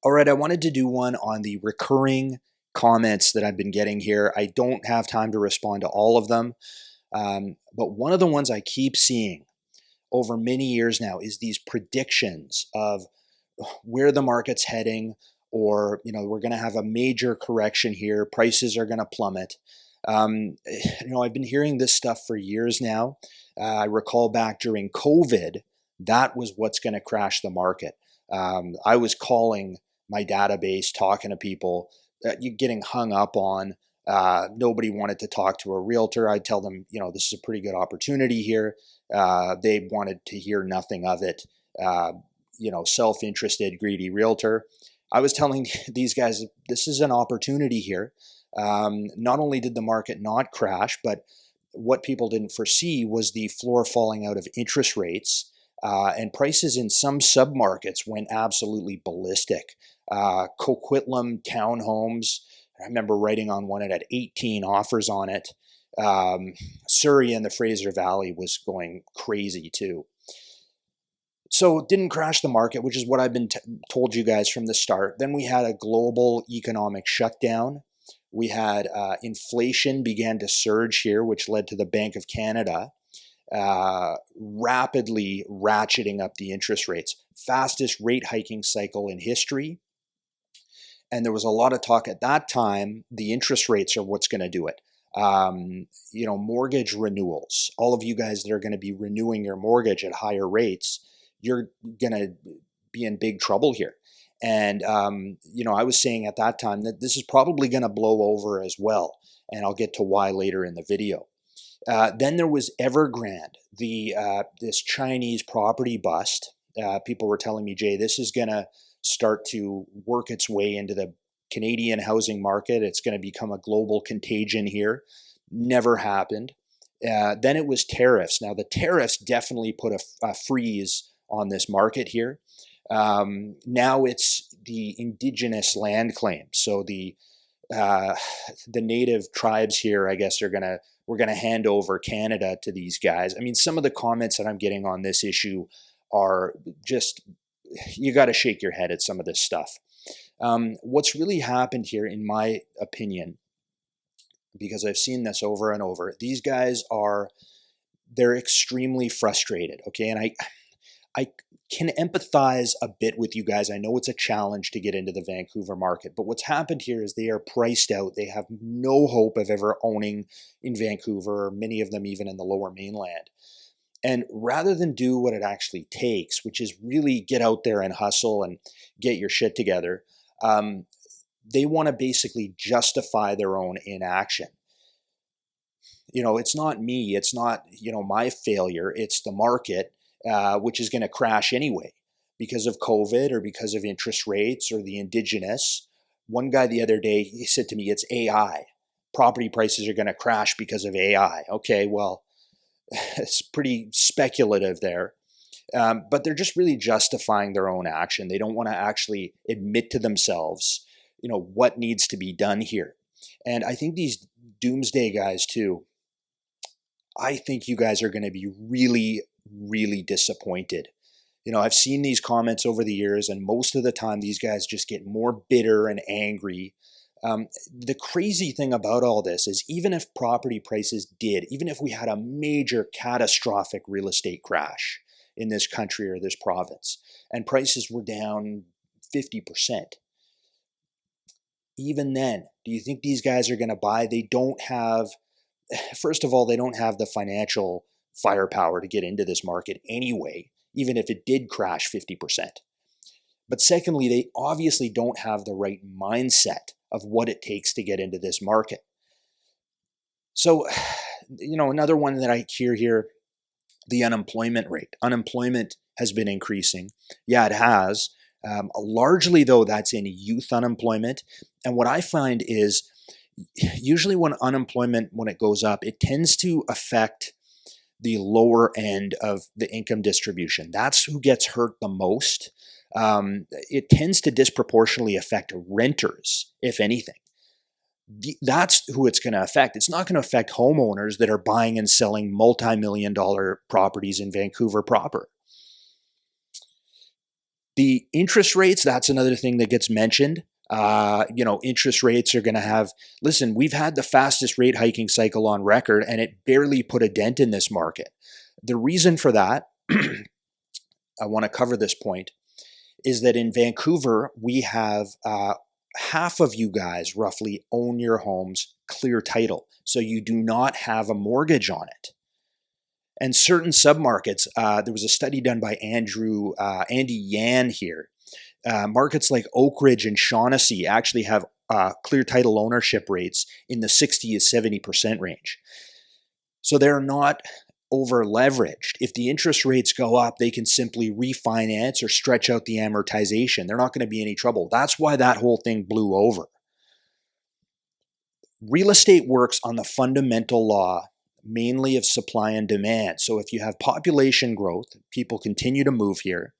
All right, I wanted to do one on the recurring comments that I've been getting here. I don't have time to respond to all of them, but one of the ones I keep seeing over many years now is these predictions of where the market's heading, or we're going to have a major correction here. Prices are going to plummet. I've been hearing this stuff for years now. I recall back during COVID, that was what's going to crash the market. I was calling my database, talking to people, getting hung up on. Nobody wanted to talk to a realtor. I'd tell them, this is a pretty good opportunity here. They wanted to hear nothing of it. Self-interested, greedy realtor. I was telling these guys, this is an opportunity here. Not only did the market not crash, but what people didn't foresee was the floor falling out of interest rates. And prices in some submarkets went absolutely ballistic. Coquitlam townhomes, I remember writing on one, it had 18 offers on it. Surrey and the Fraser Valley was going crazy too. So it didn't crash the market, which is what I've been told you guys from the start. Then we had a global economic shutdown. We had inflation began to surge here, which led to the Bank of Canada rapidly ratcheting up the interest rates. Fastest rate hiking cycle in history. And there was a lot of talk at that time, the interest rates are what's going to do it. Mortgage renewals. All of you guys that are going to be renewing your mortgage at higher rates, you're going to be in big trouble here. And, I was saying at that time that this is probably going to blow over as well. And I'll get to why later in the video. Then there was Evergrande, this Chinese property bust. People were telling me, Jay, this is going to start to work its way into the Canadian housing market. It's going to become a global contagion here. Never happened. Then it was tariffs. Now, the tariffs definitely put a freeze on this market here. Now it's the indigenous land claims. So the native tribes here, I guess, we're going to hand over Canada to these guys. I mean, some of the comments that I'm getting on this issue are just, you got to shake your head at some of this stuff. What's really happened here, in my opinion, because I've seen this over and over, these guys they're extremely frustrated. Okay. And I can empathize a bit with you guys. I know it's a challenge to get into the Vancouver market, but what's happened here is they are priced out. They have no hope of ever owning in Vancouver, or many of them even in the Lower Mainland. And rather than do what it actually takes, which is really get out there and hustle and get your shit together, they want to basically justify their own inaction. It's not me. It's not, my failure. It's the market. Which is going to crash anyway because of COVID or because of interest rates or the indigenous. One guy the other day, he said to me, it's AI. Property prices are going to crash because of AI. Okay, well, it's pretty speculative there. But they're just really justifying their own action. They don't want to actually admit to themselves, what needs to be done here. And I think these doomsday guys too, I think you guys are going to be really, really disappointed. I've seen these comments over the years, and most of the time these guys just get more bitter and angry. The crazy thing about all this is even if property prices even if we had a major catastrophic real estate crash in this country or this province, and prices were down 50%, even then, do you think these guys are going to buy? They don't have, first of all, they don't have the financial firepower to get into this market anyway, even if it did crash 50%. But secondly, they obviously don't have the right mindset of what it takes to get into this market. So, another one that I hear here, the unemployment rate. Unemployment has been increasing. Yeah, it has. Largely, though, that's in youth unemployment. And what I find is usually when unemployment, when it goes up, it tends to affect the lower end of the income distribution. That's who gets hurt the most. It tends to disproportionately affect renters, if anything. That's who it's going to affect. It's not going to affect homeowners that are buying and selling multi-million-dollar properties in Vancouver proper. The interest rates, that's another thing that gets mentioned. Interest rates are going to have, listen, we've had the fastest rate hiking cycle on record, and it barely put a dent in this market. The reason for that, I want to cover this point, is that in Vancouver, we have half of you guys roughly own your homes clear title. So you do not have a mortgage on it. And certain submarkets, there was a study done by Andy Yan here. Markets like Oak Ridge and Shaughnessy actually have clear title ownership rates in the 60 to 70% range. So they're not over leveraged. If the interest rates go up, they can simply refinance or stretch out the amortization. They're not going to be any trouble. That's why that whole thing blew over. Real estate works on the fundamental law, mainly of supply and demand. So if you have population growth, people continue to move here,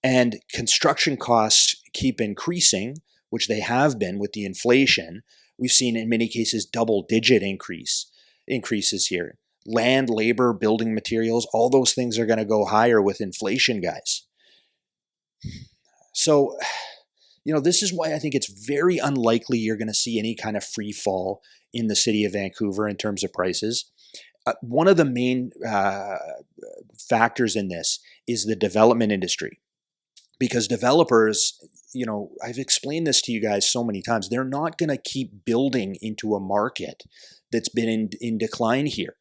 and construction costs keep increasing, which they have been with the inflation. We've seen in many cases double-digit increases here. Land, labor, building materials, all those things are going to go higher with inflation, guys. So, this is why I think it's very unlikely you're going to see any kind of free fall in the city of Vancouver in terms of prices. One of the main factors in this is the development industry. Because developers, I've explained this to you guys so many times, they're not going to keep building into a market that's been in decline here.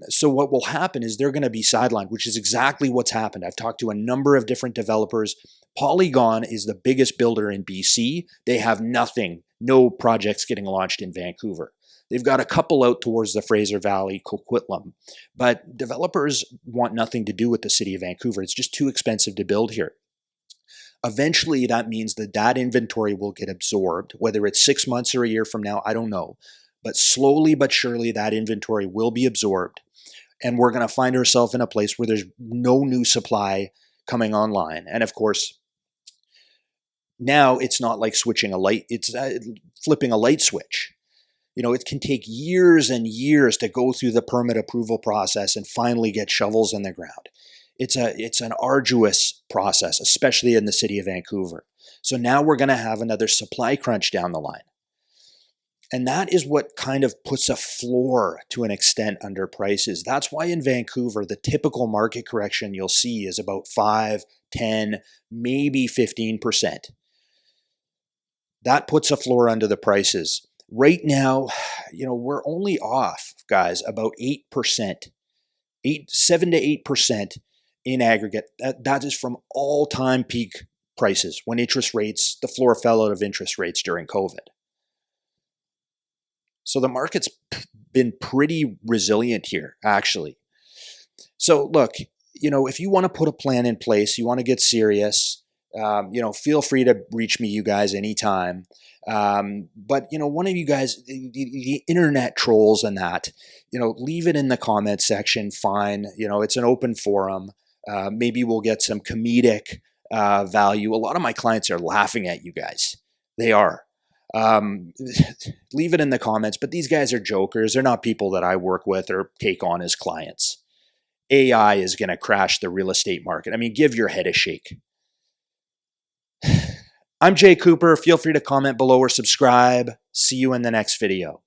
So what will happen is they're going to be sidelined, which is exactly what's happened. I've talked to a number of different developers. Polygon is the biggest builder in BC. They have nothing, no projects getting launched in Vancouver. They've got a couple out towards the Fraser Valley, Coquitlam, but developers want nothing to do with the city of Vancouver. It's just too expensive to build here. Eventually, that means that inventory will get absorbed, whether it's 6 months or a year from now, I don't know. But slowly but surely, that inventory will be absorbed. And we're going to find ourselves in a place where there's no new supply coming online. And of course, now it's not like switching a light, it's flipping a light switch. It can take years and years to go through the permit approval process and finally get shovels in the ground. It's an arduous process, especially in the city of Vancouver. So now we're going to have another supply crunch down the line. And that is what kind of puts a floor to an extent under prices. That's why in Vancouver, the typical market correction you'll see is about 5, 10, maybe 15%. That puts a floor under the prices. Right now, we're only off, guys, about 8%, 7 to 8% in aggregate. That is from all-time peak prices when the floor fell out of interest rates during COVID. So the market's been pretty resilient here, actually. So look, if you want to put a plan in place, you want to get serious, feel free to reach me, you guys, anytime. But one of you guys, the internet trolls and that, leave it in the comments section. Fine. It's an open forum. Maybe we'll get some comedic value. A lot of my clients are laughing at you guys. They are. Leave it in the comments, but these guys are jokers. They're not people that I work with or take on as clients. AI is going to crash the real estate market. I mean, give your head a shake. I'm Jay Coupar. Feel free to comment below or subscribe. See you in the next video.